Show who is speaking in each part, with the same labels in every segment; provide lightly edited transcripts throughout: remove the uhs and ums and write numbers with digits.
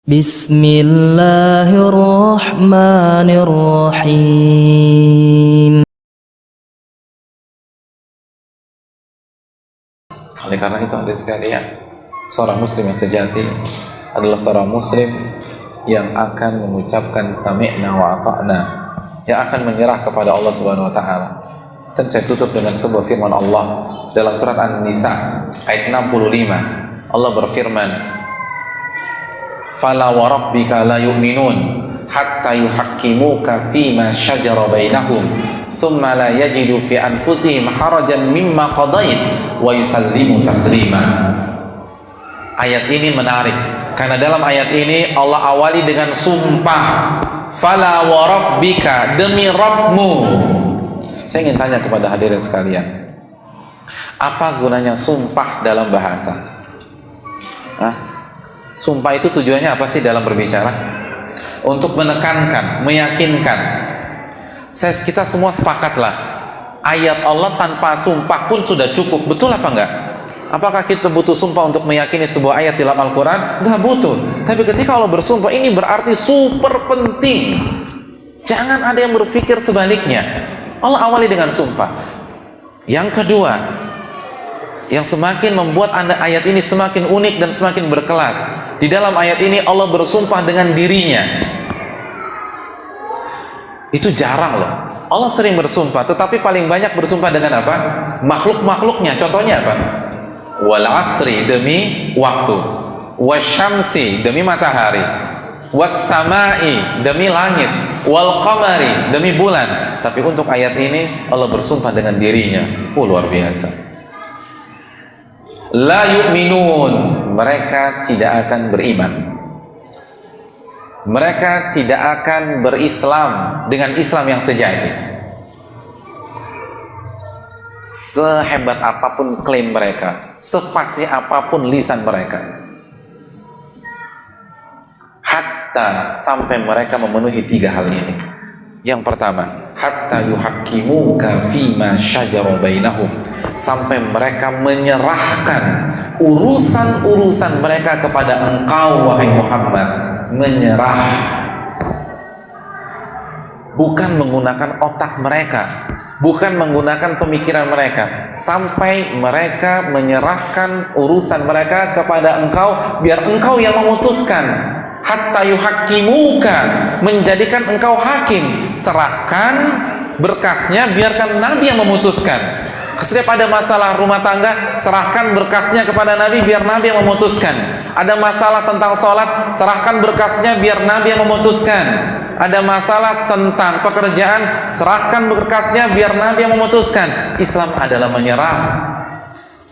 Speaker 1: Bismillahirrahmanirrahim.
Speaker 2: Oleh karena itu hadirin sekalian, seorang muslim yang sejati adalah seorang muslim yang akan mengucapkan sami'na wa ata'na, yang akan menyerah kepada Allah Subhanahu wa taala. Dan saya tutup dengan sebuah firman Allah dalam surat An-Nisa ayat 65. Allah berfirman, "Fala wa rabbika la yu'minun hatta yuhaqqimuka fima shajara bainahum thumma la yajidu fi anfusihim harajan mimma qadait wa yusallimu taslima." Ayat ini menarik karena dalam ayat ini Allah awali dengan sumpah. Fala wa rabbika, demi Rabbmu. Saya ingin tanya kepada hadirin sekalian, apa gunanya sumpah dalam bahasa? Sumpah itu tujuannya apa sih dalam berbicara? Untuk menekankan, meyakinkan. Kita semua sepakatlah, ayat Allah tanpa sumpah pun sudah cukup. Betul apa enggak? Apakah kita butuh sumpah untuk meyakini sebuah ayat dalam Al-Quran? Enggak butuh. Tapi ketika Allah bersumpah, ini berarti super penting. Jangan ada yang berpikir sebaliknya. Allah awali dengan sumpah. Yang kedua, yang semakin membuat ayat ini semakin unik dan semakin berkelas, di dalam ayat ini Allah bersumpah dengan dirinya. Itu jarang loh. Allah sering bersumpah, tetapi paling banyak bersumpah dengan apa? Makhluk-makhluknya. Contohnya apa? Wal asri, demi waktu. Wasyamsi, demi matahari. Was-samai, demi langit. Wal qamari, demi bulan. Tapi untuk ayat ini Allah bersumpah dengan dirinya. Luar biasa. La yu'minun, mereka tidak akan beriman. Mereka tidak akan berislam dengan Islam yang sejati. Sehebat apapun klaim mereka, sefasih apapun lisan mereka, hatta, sampai mereka memenuhi tiga hal ini. Yang pertama, hatta yuhaqqimuka fima syajara bainahum, sampai mereka menyerahkan urusan-urusan mereka kepada engkau wahai Muhammad. Menyerah, bukan menggunakan otak mereka, bukan menggunakan pemikiran mereka, sampai mereka menyerahkan urusan mereka kepada engkau, biar engkau yang memutuskan. Hatta yuhaqqimuka, menjadikan engkau hakim. Serahkan berkasnya, biarkan Nabi yang memutuskan. Setiap ada masalah rumah tangga, serahkan berkasnya kepada Nabi, biar Nabi yang memutuskan. Ada masalah tentang sholat, serahkan berkasnya, biar Nabi yang memutuskan. Ada masalah tentang pekerjaan, serahkan berkasnya, biar Nabi yang memutuskan. Islam adalah menyerah.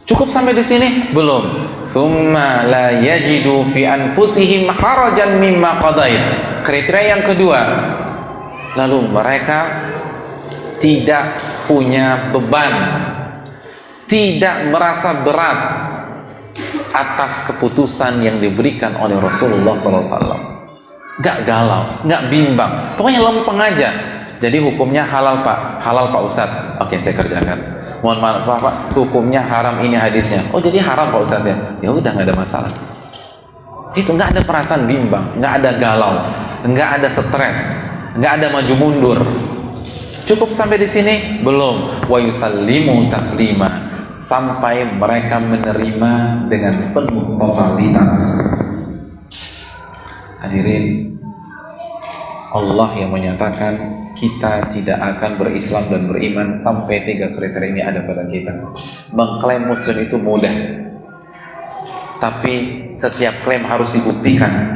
Speaker 2: Cukup sampai di sini? Belum. Thumma la yajidu fi anfusihim harajan mimma qadait. Kriteria yang kedua, lalu mereka tidak punya beban, tidak merasa berat atas keputusan yang diberikan oleh Rasulullah SAW. Gak galau, gak bimbang, pokoknya lempeng aja. Jadi hukumnya halal pak, halal pak Ustadz. Oke, saya kerjakan. Mohon maaf pak, hukumnya haram, ini hadisnya. Oh jadi haram pak Ustadz ya? Ya udah, nggak ada masalah. Itu nggak ada perasaan bimbang, nggak ada galau, nggak ada stres, nggak ada maju mundur. Cukup sampai di sini? Belum. Wa yusallimu taslima, sampai mereka menerima dengan penuh totalitas. Hadirin, Allah yang menyatakan kita tidak akan berislam dan beriman sampai tiga kriteria ini ada pada kita. Mengklaim muslim itu mudah, tapi setiap klaim harus dibuktikan.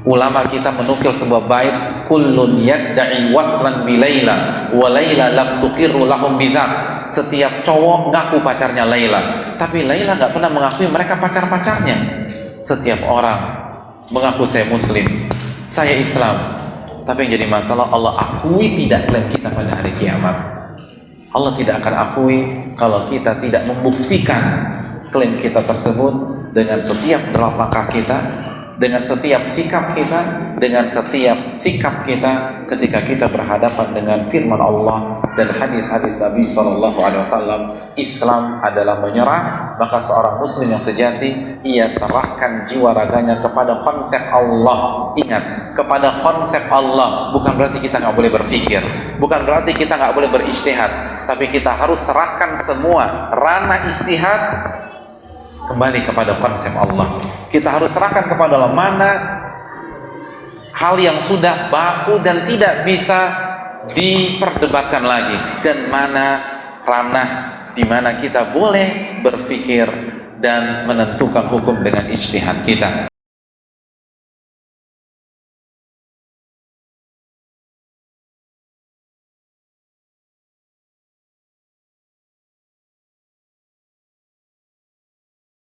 Speaker 2: Ulama kita menukil sebuah bait, kullun yadda'i wasran bi Laila wa Laila lam tuqirru lahum bidzak. Setiap cowok ngaku pacarnya Laila, tapi Laila nggak pernah mengakui mereka pacar-pacarnya. Setiap orang mengaku saya muslim, saya Islam, tapi yang jadi masalah Allah akui tidak klaim kita pada hari kiamat. Allah tidak akan akui kalau kita tidak membuktikan klaim kita tersebut dengan setiap langkah kita, dengan setiap sikap kita, dengan setiap sikap kita ketika kita berhadapan dengan firman Allah dan hadis-hadis Nabi Shallallahu Alaihi Wasallam. Islam adalah menyerah, maka seorang muslim yang sejati ia serahkan jiwa raganya kepada konsep Allah. Ingat, kepada konsep Allah. Bukan berarti kita nggak boleh berpikir, bukan berarti kita nggak boleh berijtihad, tapi kita harus serahkan semua ranah ijtihad kembali kepada konsep Allah. Kita harus serahkan kepada Allah mana hal yang sudah baku dan tidak bisa diperdebatkan lagi, dan mana ranah di mana kita boleh berpikir dan menentukan hukum dengan ijtihad kita.